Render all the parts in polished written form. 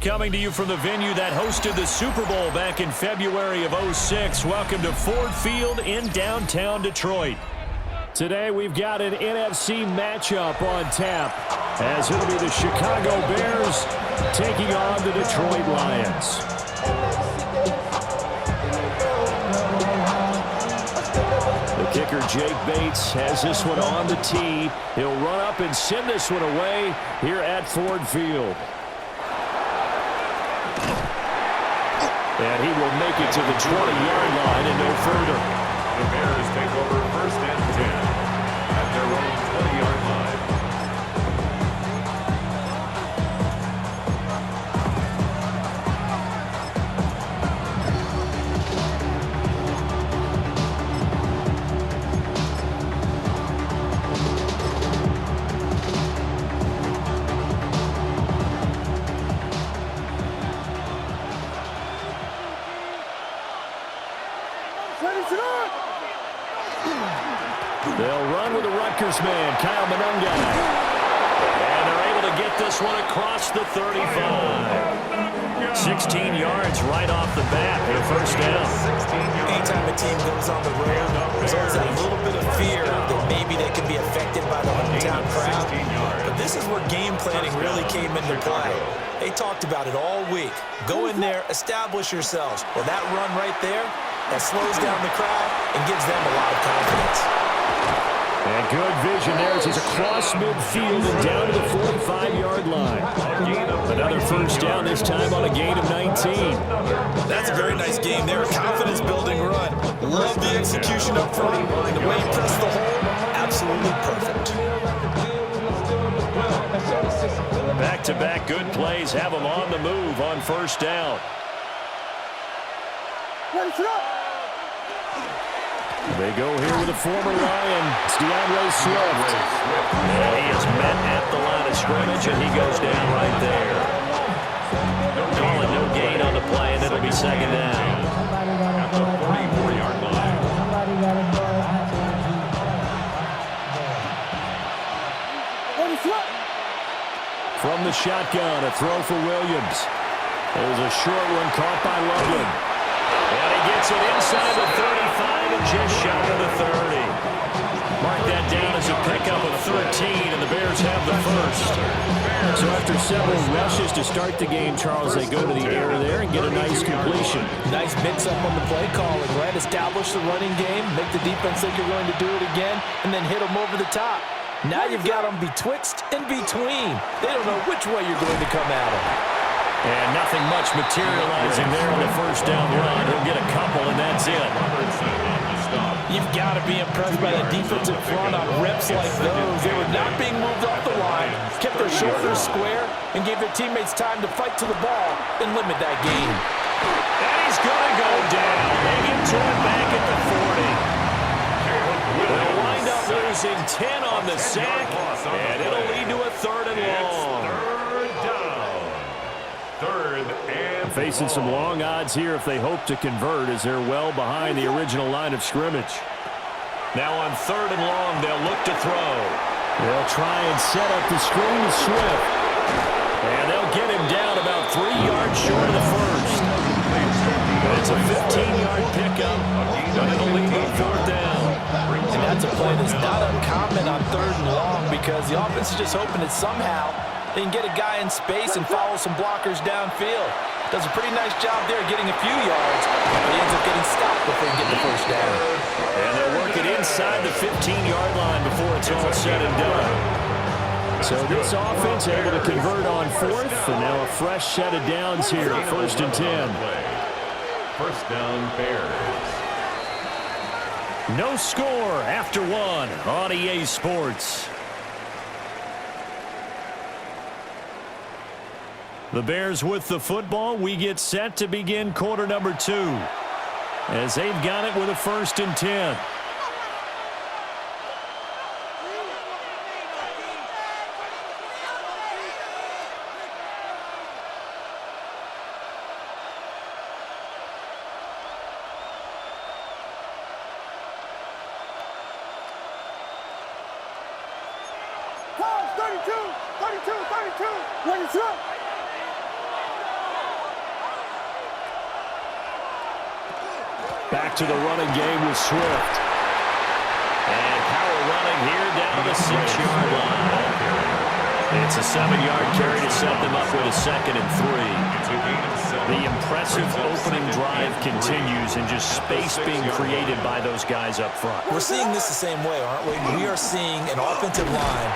Coming to you from the venue that hosted the Super Bowl back in February of '06. Welcome to Ford Field in downtown Detroit. Today we've got an NFC matchup on tap, as it'll be the Chicago Bears taking on the Detroit Lions. The kicker, Jake Bates, has this one on the tee. He'll run up and send this one away here at Ford Field. And he will make it to the 20-yard line and no further. The Bears take over first and 10 at their own 20-yard line. They'll run with the Rutgers man, Kyle Monunga. And they're able to get this one across the 35. 16 yards right off the bat for the first down. Anytime a team goes on the road, there's always that little bit of fear that maybe they could be affected by the hometown crowd. But this is where game planning really came into play. They talked about it all week. Go in there, establish yourselves. Well, that run right there, that slows down the crowd and gives them a lot of confidence. And good vision there as he's across midfield and down to the 45-yard line. Another first down, this time on a gain of 19. That's a very nice game there. A confidence-building run. Love the execution up front. And the way he pressed the hole, absolutely perfect. Back-to-back good plays have him on the move on first down. They go here with a former Lion. It's DeAndre Swift. And he is met at the line of scrimmage, and he goes down right there. Calling no gain on the play, and it'll be second down. At the 44-yard line. From the shotgun, a throw for Williams. There's a short one caught by Loveland. And he gets it inside the 35 and just shy of the 30. Mark that down as a pickup of 13, and the Bears have the first. So after several rushes to start the game, Charles, they go to the air there and get a nice completion. Nice mix-up on the play calling, right? Establish the running game, make the defense think you're going to do it again, and then hit them over the top. Now you've got them betwixt and between. They don't know which way you're going to come at them. And nothing much materializing there on the first down run. He'll get a couple, and that's it. You've got to be impressed by the defensive front on reps like those. They were not being moved off the line, kept their shoulders square, and gave their teammates time to fight to the ball and limit that gain. And he's going to go down. They get to it back at the 40. They'll wind up losing 10 on the sack, and it'll lead to a third and long. Facing some long odds here if they hope to convert, as they're well behind the original line of scrimmage. Now on third and long, they'll look to throw. They'll try and set up the screen to Swift. And they'll get him down about 3 yards short of the first. It's a 15-yard pickup, but it'll lead to fourth down. And that's a play that's not uncommon on third and long, because the offense is just hoping that somehow they can get a guy in space and follow some blockers downfield. Does a pretty nice job there getting a few yards, but he ends up getting stopped before he gets the first down. And they'll work it inside the 15-yard line before it's all said and done. So this offense able to convert on fourth, and now a fresh set of downs here, first and 10. First down, Bears. No score after one on EA Sports. The Bears with the football. We get set to begin quarter number 2, as they've got it with a first and 10. Back to the running game with Swift. And power running here down the 6-yard line. It's a 7-yard carry to set them up with a 2nd and 3. The impressive opening drive continues, and just space being created by those guys up front. We're seeing this the same way, aren't we? We are seeing an offensive line,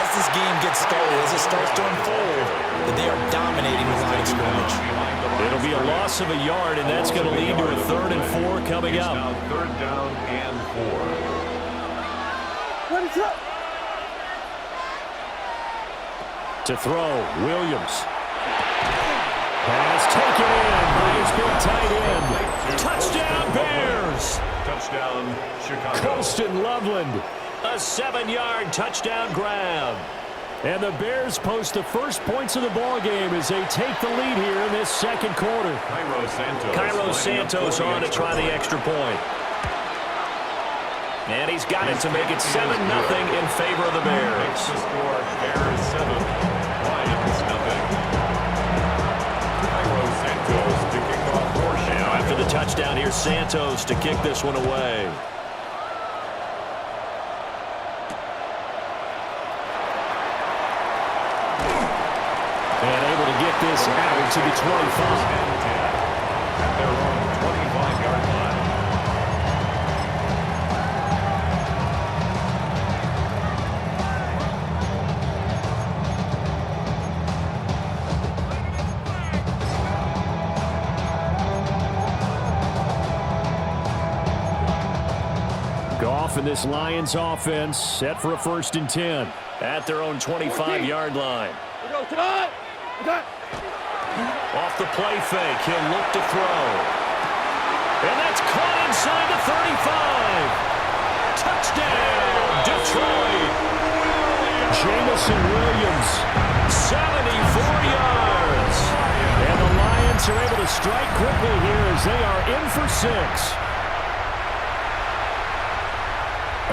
as this game gets started, as it starts to unfold, that they are dominating the line of scrimmage. It'll be a loss of a yard, and that's going to lead to a 3rd and 4 coming up. Now 3rd down and 4. What is up? To throw, Williams. Pass taken in by his big tight end. Touchdown, Bears! Touchdown, Chicago. Colston Loveland, a 7-yard touchdown grab. And the Bears post the first points of the ball game as they take the lead here in this 2nd quarter. Cairo Santos on to try the extra point. And he's got it to make it 7-0 in favor of the Bears. Makes the score Bears 7, Lions nothing. Cairo Santos to kick off for Chicago. Now after the touchdown, here's Santos to kick this one away. And able to get this out to the 25. At their own 25-yard line. Goff and this Lions offense set for a 1st and 10 at their own 25-yard line. Off the play fake, he'll look to throw. And that's caught inside the 35. Touchdown, Detroit. Jamison Williams, 74 yards. And the Lions are able to strike quickly here as they are in for 6.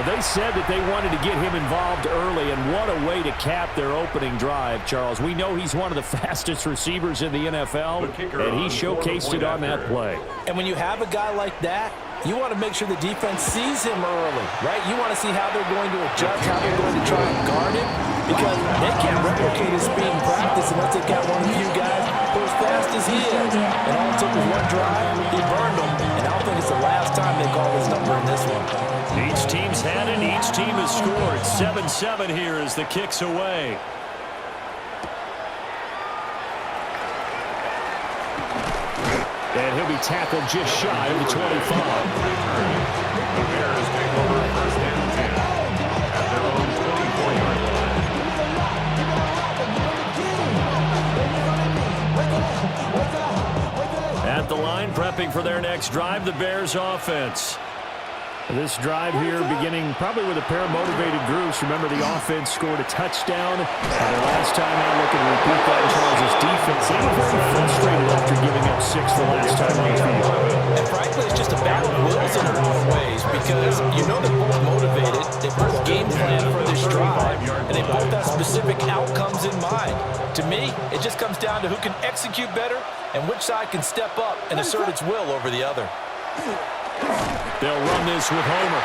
They said that they wanted to get him involved early, and what a way to cap their opening drive, Charles. We know he's one of the fastest receivers in the NFL, and he showcased it on that play. And when you have a guy like that, you want to make sure the defense sees him early, right? You want to see how they're going to adjust, how they're going to try and guard him, because they can't replicate his speed in practice unless they got one of the few guys who are as fast as he is. And all it took was one drive, he burned them, and I don't think it's the last time they call his number in this one. Each team's had it, each team has scored. 7-7 here as the kick's away. And he'll be tackled just shy of the 25. The Bears take over 1st and 10 at their own 24-yard line. At the line, prepping for their next drive, the Bears offense. This drive here beginning probably with a pair of motivated groups. Remember, the offense scored a touchdown. And the last time out, looking to repeat that in Charles' defense. They were very frustrated after giving up 6 the last time on the field. And frankly, it's just a battle of wills in a lot of ways because you know they're both motivated. They both game plan for this drive, and they both have specific outcomes in mind. To me, it just comes down to who can execute better and which side can step up and assert its will over the other. They'll run this with Homer.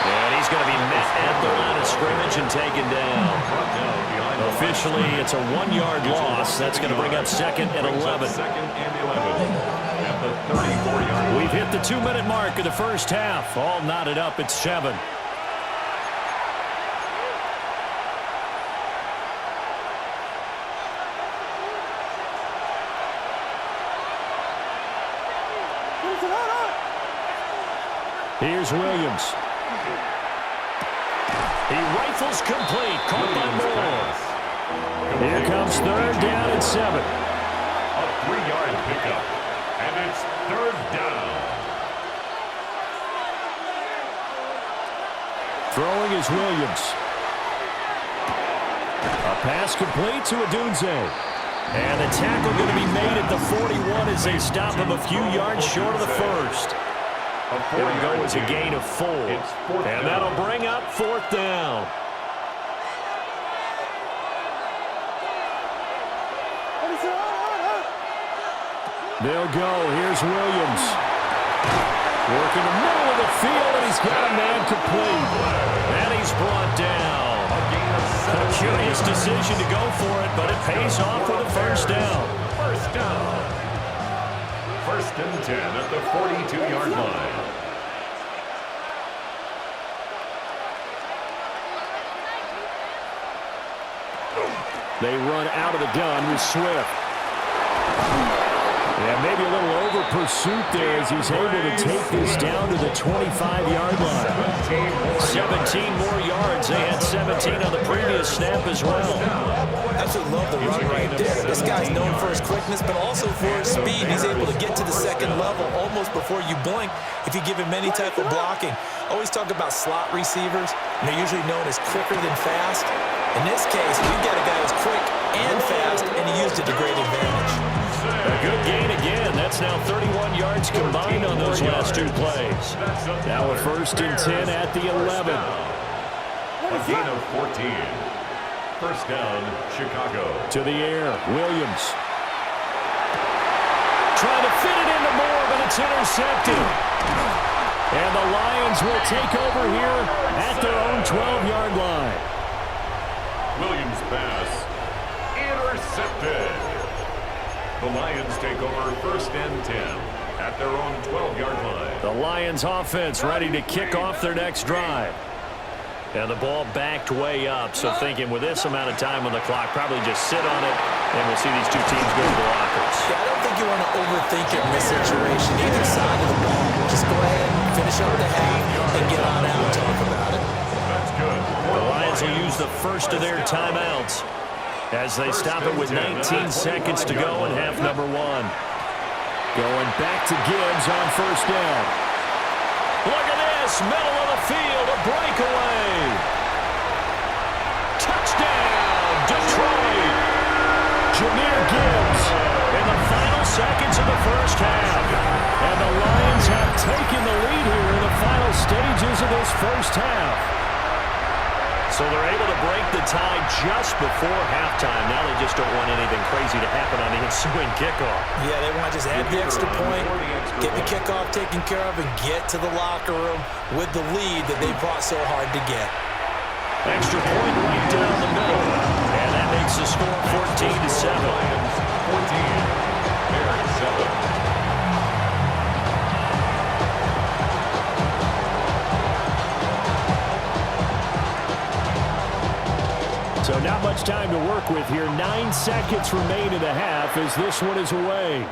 And he's going to be met at the line of scrimmage and taken down. Officially, it's a 1-yard loss. That's going to bring up 2nd and 11. We've hit the 2-minute mark of the first half. All knotted up at 7. Here's Williams. He rifles complete. Caught by Moore. Here comes 3rd down and 7. A 3-yard pickup. And it's 3rd down. Throwing is Williams. A pass complete to Odunze. And the tackle going to be made at the 41 as they stop him a few yards short of the first. It'll go as a gain of 4. And that'll bring up 4th down. They'll go. Here's Williams. Working the middle of the field, and he's got a man complete. And he's brought down. A curious decision to go for it, but it pays off with a first down. First down. First and 10 at the 42-yard line. They run out of the gun with Swift. Yeah, maybe a little over pursuit there as he's able to take this down to the 25-yard line. 17 more yards. They had 17 on the previous snap as well. Absolutely love the run right there. This guy's known for his quickness, but also for his speed. He's able to get to the second level almost before you blink if you give him any type of blocking. Always talk about slot receivers, and they're usually known as quicker than fast. In this case, we've got a guy who's quick and fast, and he used it to great advantage. A good gain again. That's now 31 yards combined on those last two plays. Now a first and 10 at the 11. A gain of 14. First down, Chicago. To the air, Williams. Trying to fit it into Moore, but it's intercepted. And the Lions will take over here at their own 12-yard line. Williams pass. Intercepted. The Lions take over first and 10 at their own 12-yard line. The Lions offense ready to kick off their next drive. And the ball backed way up, so thinking with this amount of time on the clock, probably just sit on it, and we'll see these two teams go to the lockers. Yeah, I don't think you want to overthink it in this situation, either side of the ball. Just go ahead and finish up the half and get on out and talk about it. That's good. The Lions will use the first of their timeouts as they stop it with 19 seconds to go in half number one. Going back to Gibbs on first down. Look at this, middle of the field, a breakaway. Touchdown, Detroit. Jahmyr Gibbs in the final seconds of the first half. And the Lions have taken the lead here in the final stages of this first half. So they're able to break the tie just before halftime. Now they just don't want anything crazy to happen on the ensuing kickoff. Yeah, they want to just add the extra point, get the kickoff taken care of, and get to the locker room with the lead that they fought so hard to get. Extra point right down the middle. And that makes the score 14-7. 14. They're 7. So not much time to work with here. 9 seconds remain in the half as this one is away.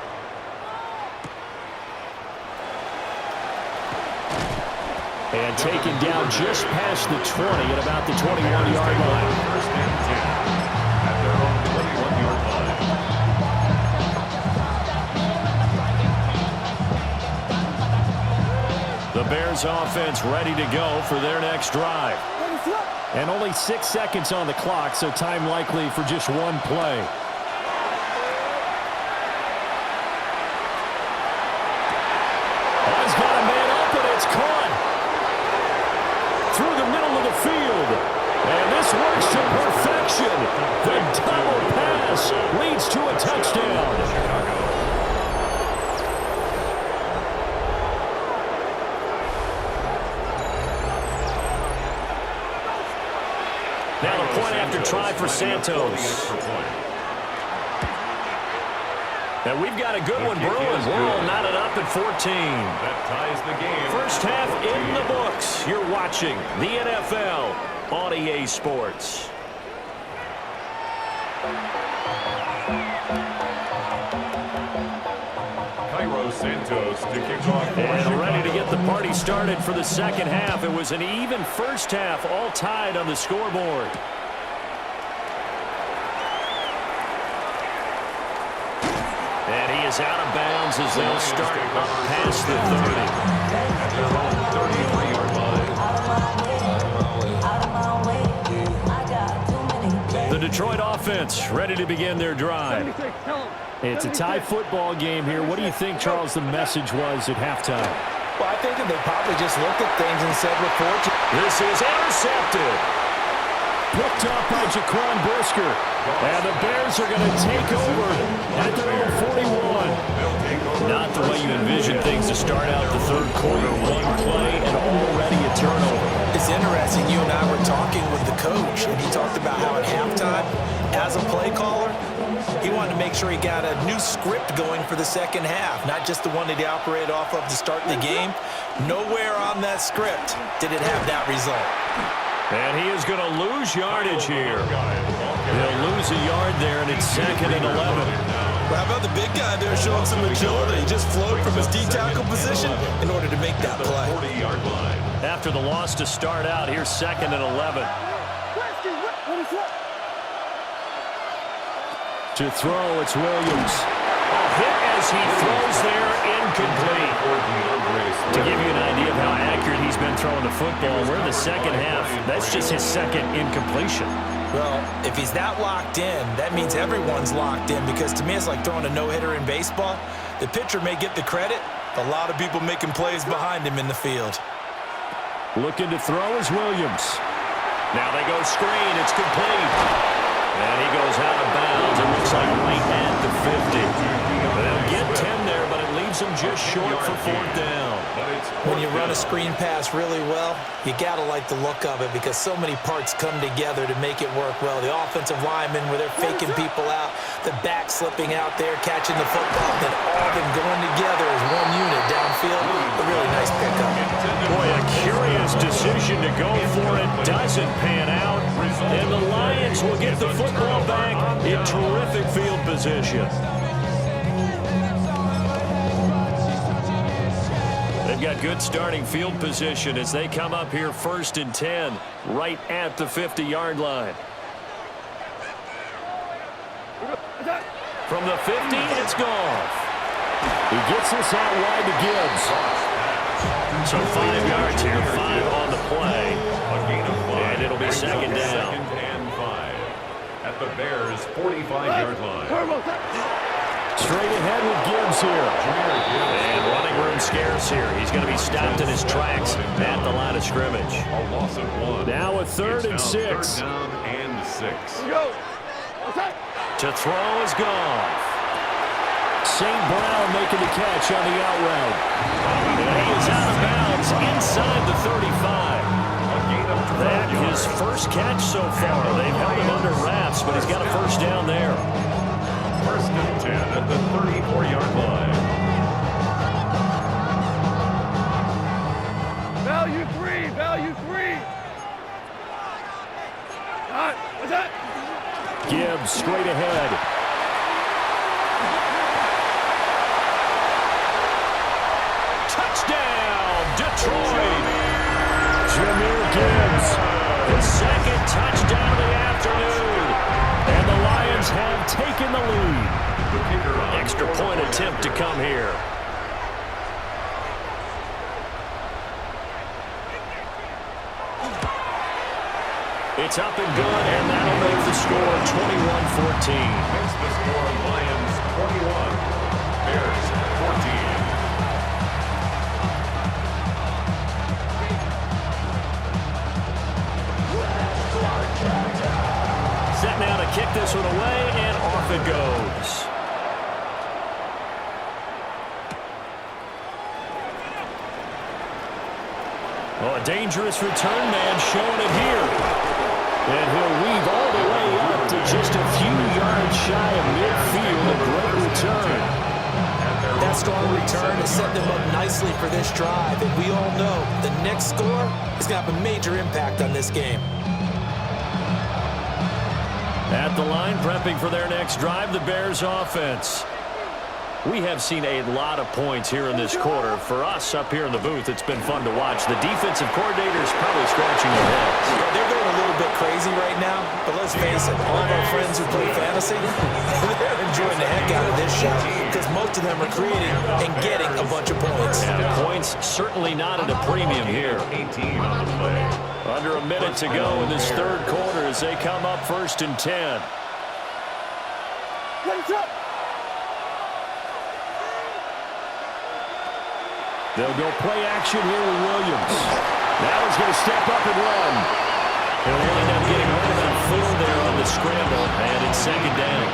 And taken down just past the 20 at about the 21-yard line. First and 10 at their own 21-yard line. The Bears offense ready to go for their next drive. And only 6 seconds on the clock, so time likely for just one play. He's got a man open. It's caught through the middle of the field. And this works to perfection. The double pass leads to a touchdown. Now the point after try for Santos. And we've got a good one brewing. We're all knotted up at 14. That ties the game. First half in the books. You're watching the NFL on EA Sports. Santos to kick off. And ready to get the party started for the second half. It was an even first half, all tied on the scoreboard. And he is out of bounds as they'll start up past the 30. At their own 33-yard line. The Detroit offense ready to begin their drive. It's a tie football game here. What do you think, Charles, the message was at halftime? Well, I think that they probably just looked at things and said, look forward to. This is intercepted. Picked off by Jaquan Brisker. And the Bears are going to take over at their own 41. Not the way you envision things to start out the third quarter. One play and already a turnover. It's interesting. You and I were talking with the coach, and he talked about how at halftime, as a play caller, he wanted to make sure he got a new script going for the second half, not just the one that he operated off of to start the game. Nowhere on that script did it have that result. And he is going to lose yardage here. He'll lose a yard there, and it's 2nd and 11. How about the big guy there showing some agility? He just flowed from his D-tackle position in order to make that play. After the loss to start out, here's 2nd and 11. To throw, it's Williams. A hit as he throws there, incomplete. To give you an idea of how accurate he's been throwing the football, we're in the second half. That's just his second incompletion. Well, if he's that locked in, that means everyone's locked in, because to me it's like throwing a no-hitter in baseball. The pitcher may get the credit, but a lot of people making plays behind him in the field. Looking to throw is Williams. Now they go screen. It's complete. And he goes out of bounds. It looks like right at the 50. They'll get 10 there, but it leaves him just short for 4th down. When you run a screen pass really well, you got to like the look of it, because so many parts come together to make it work well. The offensive linemen, where they're faking people out, the back slipping out there, catching the football, then all of them going together as one unit downfield. A really nice pickup. Boy, a curious decision to go for it. Doesn't pan out. And the Lions will get the football back in terrific field position. They've got good starting field position as they come up here 1st and 10, right at the 50-yard line. From the 50, it's Goff. He gets this out wide to Gibbs. So 5 yards here, 5 on the play. And it'll be 2nd down. 2nd and 5 at the Bears' 45-yard line. Straight ahead with Gibbs here. And running room scarce here. He's going to be stopped in his tracks at the line of scrimmage. A loss of 1. Now a 3rd and 6. 3rd down and 6. To throw is Goff. St. Brown making the catch on the out route. And he is out of bounds inside the 35. That his first catch so far. They've held him under wraps, but he's got a 1st down there. 1st and 10 at the 34-yard line. Value 3, value 3. What's that? Gibbs straight ahead. Touchdown, Detroit. Jahmyr Gibbs, his 2nd touchdown of the afternoon. And the Lions have taken the lead. Extra point attempt to come here. It's up and good, and that'll make the score 21-14. Makes the score Lions 21, Bears 14. Set now to kick this one away, and off it goes. Oh, a dangerous return man showing it here. And he'll weave all the way up to just a few yards shy of midfield. A great return. That strong return has set them up nicely for this drive. And we all know the next score is going to have a major impact on this game. At the line, prepping for their next drive, the Bears offense. We have seen a lot of points here in this quarter. For us up here in the booth, it's been fun to watch. The defensive coordinator is probably scratching their heads. Yeah, they're going a little bit crazy right now, but let's face it, all of our friends who play fantasy, they're enjoying the heck out of this show because most of them are creating and getting a bunch of points. And points certainly not at a premium here. 18 on the play. Under a minute to go in this third quarter as they come up 1st and 10. They'll go play action here with Williams. Now he's going to step up and run. He'll wind up getting rid of that field there on the scramble, and it's 2nd down.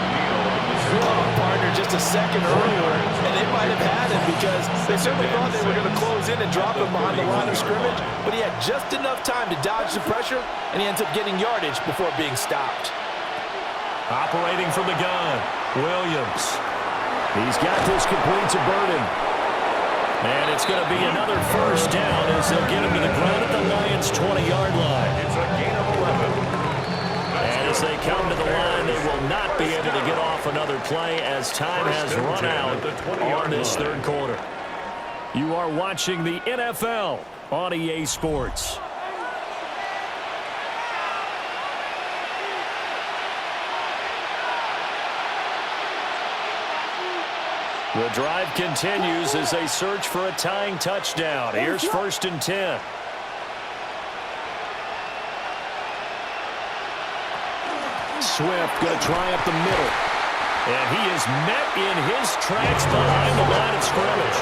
Oh, partner, just just a second earlier, and they might have had him because they certainly thought they were going to close in and drop him behind the line of scrimmage, but he had just enough time to dodge the pressure, and he ends up getting yardage before being stopped. Operating from the gun, Williams. He's got this complete to Burden. And it's going to be another first down as they'll get him to the ground at the Lions' 20-yard line. It's a gain of 11. And as they come to the line, they will not be able to get off another play as time has run out on this third quarter. You are watching the NFL on EA Sports. The drive continues as they search for a tying touchdown. Here's 1st and 10. Swift going to try up the middle. And he is met in his tracks behind the line of scrimmage.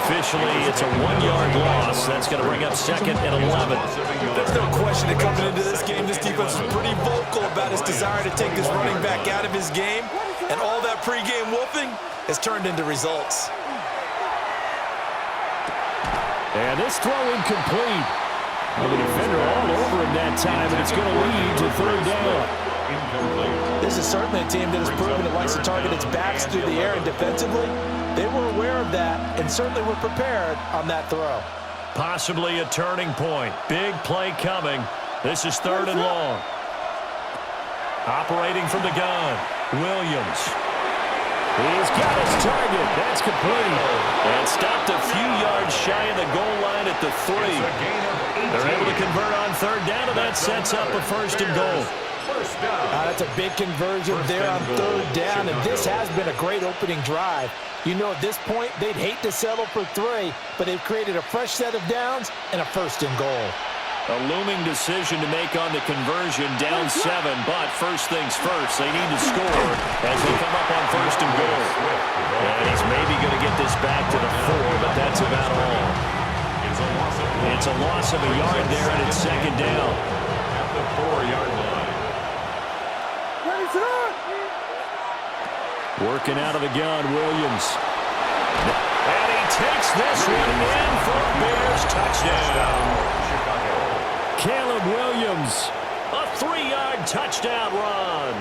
Officially, it's a 1-yard loss. That's going to bring up 2nd and 11. There's no question that coming into this game, this defense is pretty vocal about his desire to take this running back out of his game. And all that pregame whooping has turned into results. And this throw incomplete. The defender all over him that time, and it's going to lead to 3rd down. This is certainly a team that has proven it likes to target its backs through the air, and defensively, they were aware of that and certainly were prepared on that throw. Possibly a turning point. Big play coming. This is 3rd and long. Operating from the gun, Williams. He's got his target. That's complete. And stopped a few yards shy of the goal line at the 3. They're able to convert on 3rd down, and that sets up a 1st and goal. That's a big conversion there on 3rd down, and this has been a great opening drive. You know, at this point, they'd hate to settle for 3, but they've created a fresh set of downs and a 1st and goal. A looming decision to make on the conversion, down 7, but first things first, they need to score as they come up on 1st and goal. And he's maybe going to get this back to the 4, but that's about all. It's a loss of a yard there, and it's 2nd down. At the 4-yard line. Working out of the gun, Williams. And he takes this one in for a Bears touchdown. Caleb Williams, a 3-yard touchdown run.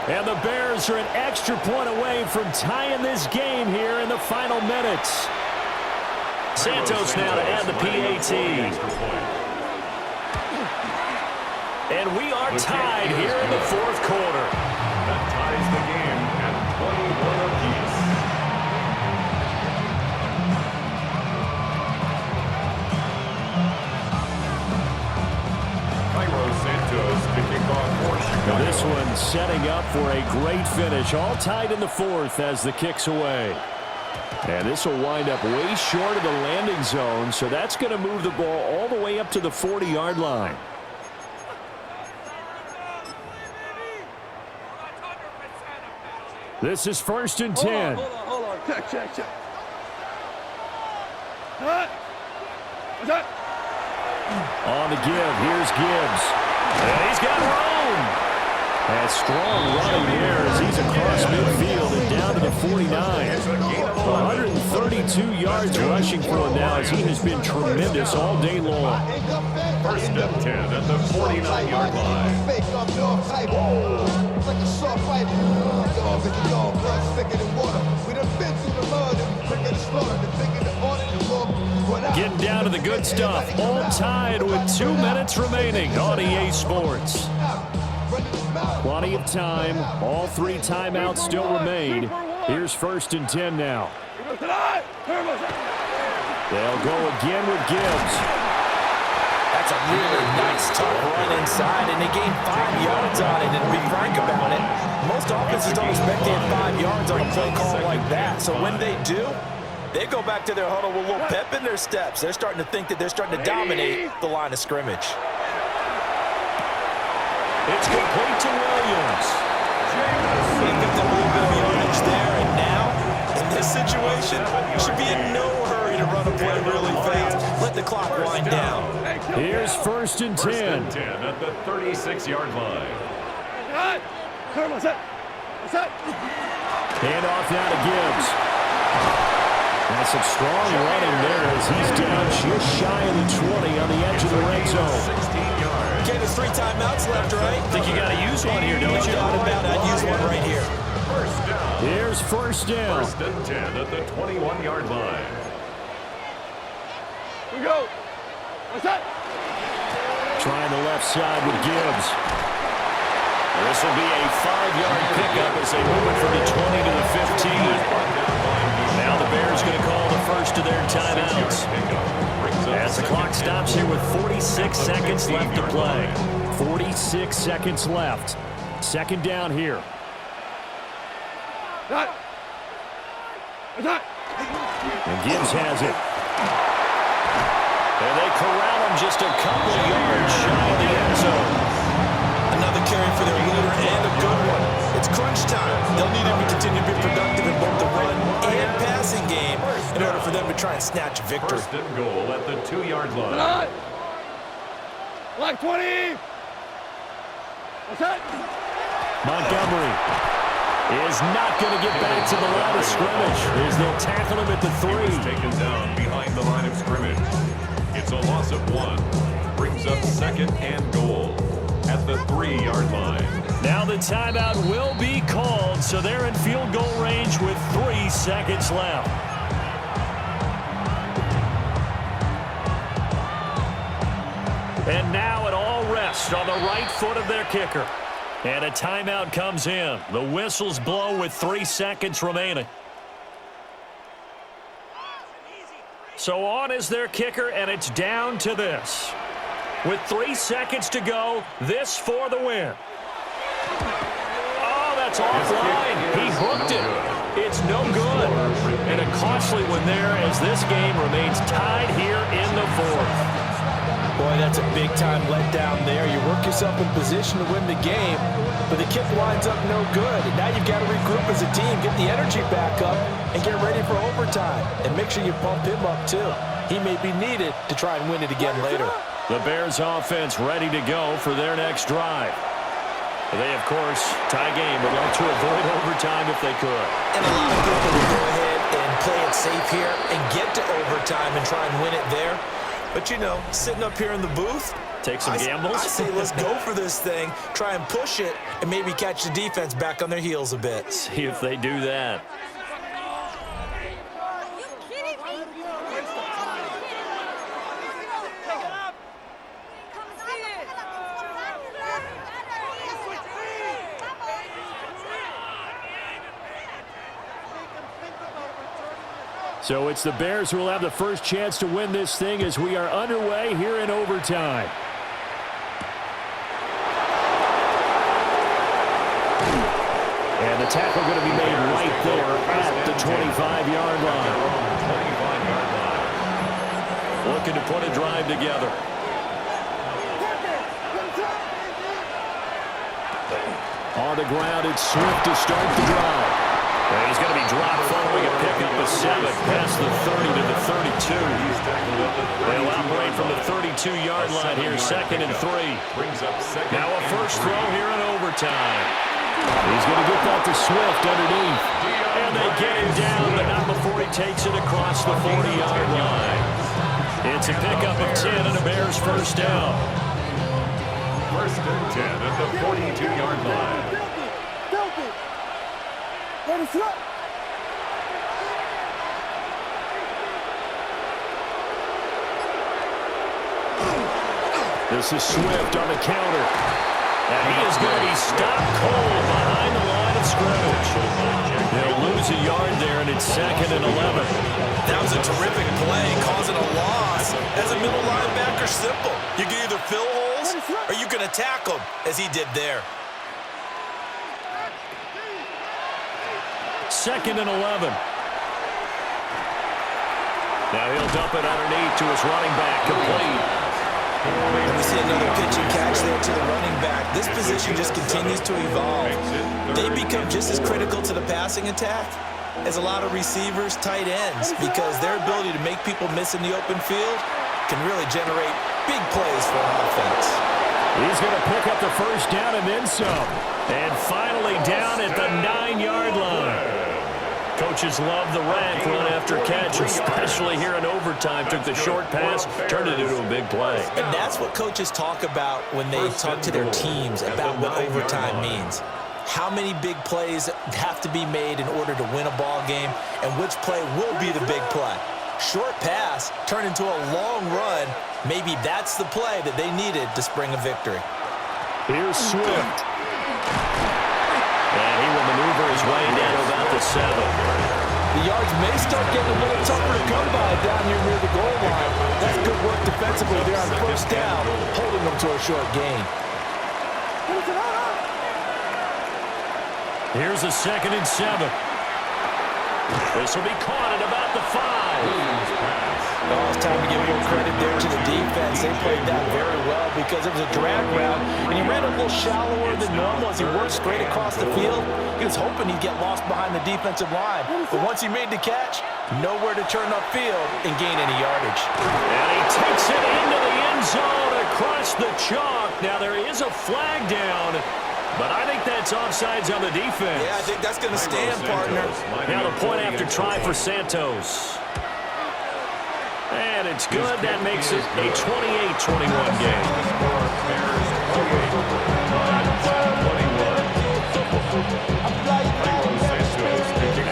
And the Bears are an extra point away from tying this game here in the final minutes. Santos now to add the PAT. And we are tied here in the 4th quarter. That ties the game at 21 apiece. Santos to kick off for Chicago. This one setting up for a great finish. All tied in the 4th as the kick's away. And this will wind up way short of the landing zone, so that's going to move the ball all the way up to the 40-yard line. This is 1st and 10. Hold on. Check. Cut. What's that? On the give, here's Gibbs. And he's got room. And strong running there as he's across midfield and down to the 49. 132 yards rushing for him now as he has been tremendous all day long. 1st and 10 at the 49-yard line. Getting down to the good stuff. All tied with 2 minutes remaining on EA Sports. Plenty of time. All 3 timeouts still remain. Here's 1st and 10 now. They'll go again with Gibbs. That's a really nice tough run inside, and they gained 5 yards on it. And to be frank about it, most offenses don't expect to get 5 yards on a play call like that. So when they do, they go back to their huddle with a little pep in their steps. They're starting to think that they're starting to dominate the line of scrimmage. It's complete to Williams. He picked up a little bit of yardage there, and now, in this situation, you should be in no hurry to run a play really fast. Let the clock wind down. Here's 1st and 10. 1st and 10 at the 36-yard line. What's that? Hand off now to Gibbs. That's some strong running there as he's down just shy of the 20 on the edge of the red zone. 16 yards. Okay, there's 3 timeouts left, right? I think you got to use one here, don't you? No doubt about it. I'd use one right here. First down. Here's first down. First and 10 at the 21-yard line. We go. What's that? Trying the left side with Gibbs. This will be a 5-yard pickup as they move it from the 20 to the 15. Now the Bears going to call the first of their timeouts. As the clock stops here with 46 seconds left to play. 46 seconds left. Second down here. That. What's that? And Gibbs has it. And they corral him just a couple of yards shy of the end zone. Another carry for their leader and a good one. It's crunch time. They'll need him to continue to be productive in both the run and passing game in order for them to try and snatch a victory. First and goal at the 2-yard line. Not. Like 20. What's that? Montgomery is not going to get back to the line of scrimmage as they'll tackle him at the 3. He was taken down behind the line of scrimmage. It's a loss of 1. Brings up second and goal at the 3-yard line. Now the timeout will be called, so they're in field goal range with 3 seconds left. And now it all rests on the right foot of their kicker. And a timeout comes in. The whistles blow with 3 seconds remaining. So on is their kicker, and it's down to this. With 3 seconds to go, this for the win. Oh, that's offline. He hooked it. It's no good. And a costly one there as this game remains tied here in the 4th. Boy, that's a big-time letdown there. You work yourself in position to win the game, but the kick winds up no good. And now you've got to regroup as a team, get the energy back up, and get ready for overtime. And make sure you pump him up, too. He may be needed to try and win it again later. The Bears offense ready to go for their next drive. They, of course, tie game, would like to avoid overtime if they could. And a lot of people will go ahead and play it safe here and get to overtime and try and win it there. But, you know, sitting up here in the booth, take some gambles. I say let's go for this thing, try and push it, and maybe catch the defense back on their heels a bit. See if they do that. So it's the Bears who will have the first chance to win this thing as we are underway here in overtime. And the tackle going to be made right there at the 25-yard line. Looking to put a drive together. On the ground, it's Swift to start the drive. And he's going to be dropped following a pickup of 7 past the 30 to the 32. They'll operate from the 32-yard line here, 2nd and 3. Now a first throw here in overtime. He's going to get that to Swift underneath. And they get him down, but not before he takes it across the 40-yard line. It's a pickup of 10 and a Bears first down. First and 10 at the 42-yard line. This is Swift on the counter. And he is going to be stopped cold behind the line of scrimmage. They'll lose a yard there, and it's 2nd and 11. That was a terrific play, causing a loss. As a middle linebacker, simple. You can either fill holes or you can attack them, as he did there. 2nd and 11. Now he'll dump it underneath to his running back, complete. And we see another pitch and catch there to the running back. This position just continues to evolve. They become just as critical to the passing attack as a lot of receivers, tight ends, because their ability to make people miss in the open field can really generate big plays for an offense. He's going to pick up the first down and then some. And finally down at the 9-yard line. Coaches love the rack run after catch, especially here in overtime. Took the short pass, turned it into a big play. And that's what coaches talk about when they talk to their teams about what overtime means. How many big plays have to be made in order to win a ball game, and which play will be the big play. Short pass turned into a long run. Maybe that's the play that they needed to spring a victory. Here's Swift. And he will maneuver his way down to about the 7. The yards may start getting a little tougher to come by down here near the goal line. That's good work defensively there on first down, holding them to a short gain. Here's a 2nd and 7. This will be caught at about the 5. Oh, it's time to give a little credit there to the defense. They played that very well because it was a drag route, and he ran a little shallower than normal as he worked straight across the field. He was hoping he'd get lost behind the defensive line, but once he made the catch, nowhere to turn upfield and gain any yardage. And he takes it into the end zone across the chalk. Now there is a flag down, but I think that's offsides on the defense. Yeah, I think that's going to stand, partner. Now the point after try for Santos. And it's good. That makes it a 28-21 game.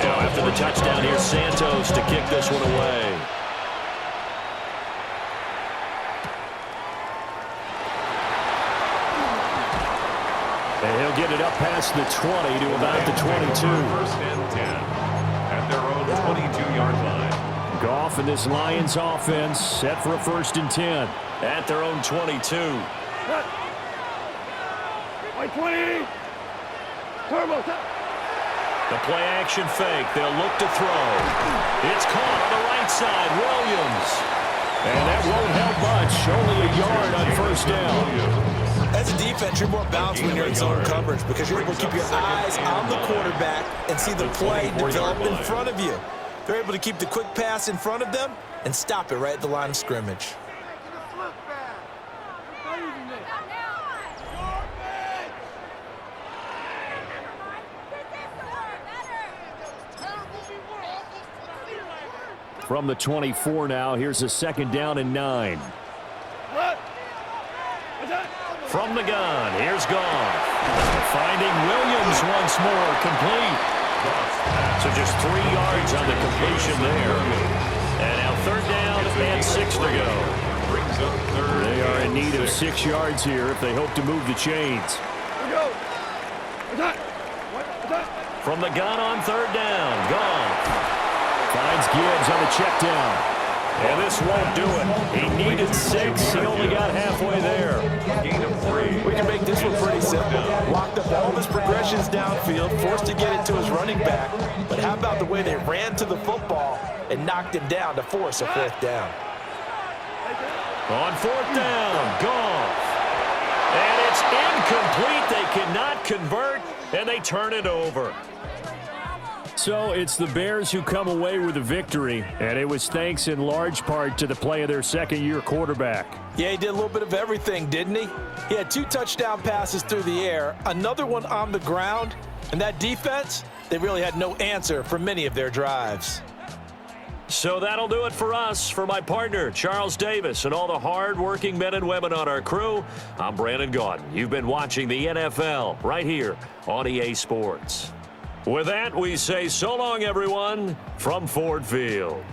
Now after the touchdown, here's Santos to kick this one away. And he'll get it up past the 20 to about the 22. 1st and 10 at their own 22-yard line. Goff and this Lions offense set for a 1st and 10 at their own 22. White 20. Turbo. The play action fake. They'll look to throw. It's caught on the right side. Williams. And that won't help much. Only a yard on 1st down. As a defense, you're more balanced when you're in zone coverage because you're able to keep your eyes on the quarterback and see the play develop in front of you. They're able to keep the quick pass in front of them and stop it right at the line of scrimmage. From the 24 now, here's a 2nd down and 9. From the gun, here's Goff. Finding Williams once more, complete. So just 3 yards on the completion there. And now 3rd down and 6 to go. They are in need of 6 yards here if they hope to move the chains. From the gun on 3rd down, Goff. Finds Gibbs on the check down. And this won't do it. He needed 6. He only got halfway there. Gain of 3. We can make this one pretty simple. Locked up all of his progressions downfield, forced to get it to his running back. But how about the way they ran to the football and knocked him down to force a 4th down? On 4th down, Goff. And it's incomplete. They cannot convert, and they turn it over. So it's the Bears who come away with a victory, and it was thanks in large part to the play of their 2nd-year quarterback. Yeah, he did a little bit of everything, didn't he? He had 2 touchdown passes through the air, another one on the ground, and that defense, they really had no answer for many of their drives. So that'll do it for us. For my partner, Charles Davis, and all the hard-working men and women on our crew, I'm Brandon Gaudin. You've been watching the NFL right here on EA Sports. With that, we say so long, everyone, from Ford Field.